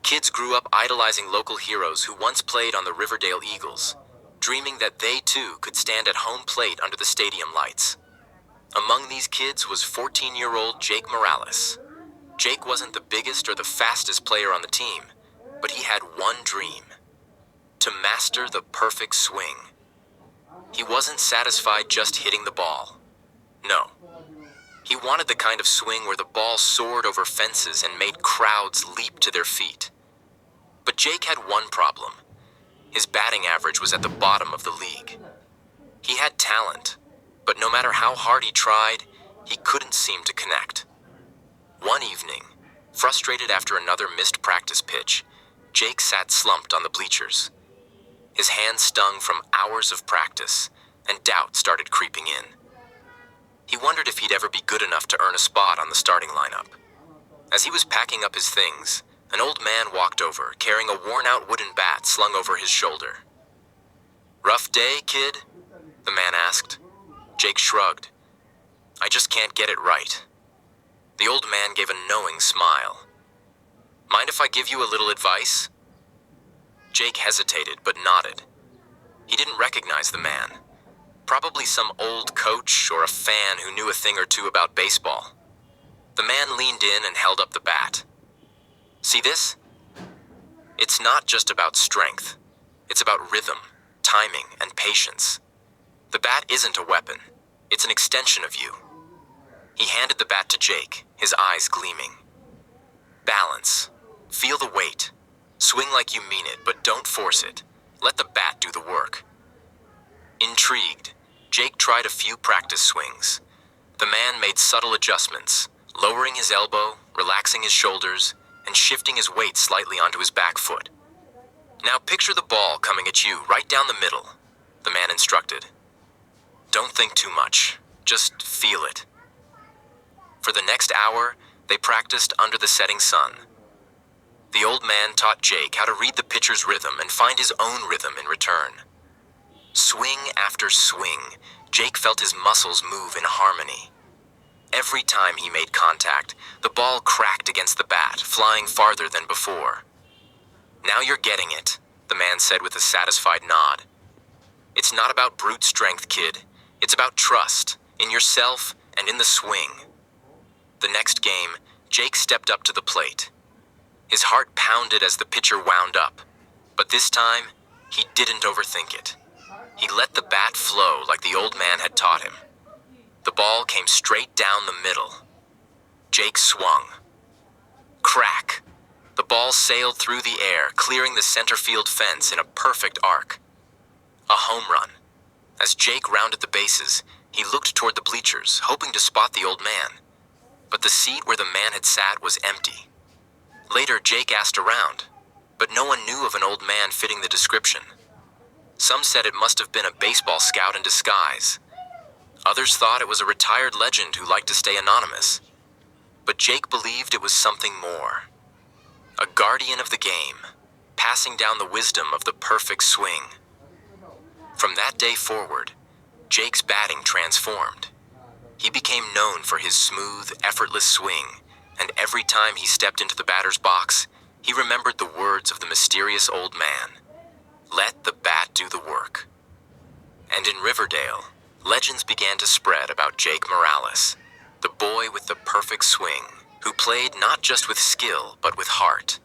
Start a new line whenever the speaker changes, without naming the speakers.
Kids grew up idolizing local heroes who once played on the Riverdale Eagles, dreaming that they too could stand at home plate under the stadium lights. Among these kids was 14-year-old Jake Morales. Jake wasn't the biggest or the fastest player on the team, but he had one dream: to master the perfect swing. He wasn't satisfied just hitting the ball. No. He wanted the kind of swing where the ball soared over fences and made crowds leap to their feet. But Jake had one problem. His batting average was at the bottom of the league. He had talent, but no matter how hard he tried, he couldn't seem to connect. One evening, frustrated after another missed practice pitch, Jake sat slumped on the bleachers. His hands stung from hours of practice, and doubt started creeping in. He wondered if he'd ever be good enough to earn a spot on the starting lineup. As he was packing up his things, an old man walked over, carrying a worn-out wooden bat slung over his shoulder. "Rough day, kid?" the man asked. Jake shrugged. "I just can't get it right." The old man gave a knowing smile. "Mind if I give you a little advice?" Jake hesitated but nodded. He didn't recognize the man. Probably some old coach or a fan who knew a thing or two about baseball. The man leaned in and held up the bat. "See this? It's not just about strength. It's about rhythm, timing, and patience. The bat isn't a weapon. It's an extension of you." He handed the bat to Jake, his eyes gleaming. "Balance. Feel the weight. Swing like you mean it, but don't force it. Let the bat do the work." Intrigued, Jake tried a few practice swings. The man made subtle adjustments, lowering his elbow, relaxing his shoulders, and shifting his weight slightly onto his back foot. "Now picture the ball coming at you right down the middle," the man instructed. "Don't think too much. Just feel it." For the next hour, they practiced under the setting sun. The old man taught Jake how to read the pitcher's rhythm and find his own rhythm in return. Swing after swing, Jake felt his muscles move in harmony. Every time he made contact, the ball cracked against the bat, flying farther than before. "Now you're getting it," the man said with a satisfied nod. "It's not about brute strength, kid. It's about trust, in yourself and in the swing." The next game, Jake stepped up to the plate. His heart pounded as the pitcher wound up, but this time, he didn't overthink it. He let the bat flow like the old man had taught him. The ball came straight down the middle. Jake swung. Crack! The ball sailed through the air, clearing the center field fence in a perfect arc. A home run. As Jake rounded the bases, he looked toward the bleachers, hoping to spot the old man. But the seat where the man had sat was empty. Later, Jake asked around, but no one knew of an old man fitting the description. Some said it must have been a baseball scout in disguise. Others thought it was a retired legend who liked to stay anonymous. But Jake believed it was something more. A guardian of the game, passing down the wisdom of the perfect swing. From that day forward, Jake's batting transformed. He became known for his smooth, effortless swing, and every time he stepped into the batter's box, he remembered the words of the mysterious old man: "Let the bat do the work." And in Riverdale, legends began to spread about Jake Morales, the boy with the perfect swing, who played not just with skill, but with heart.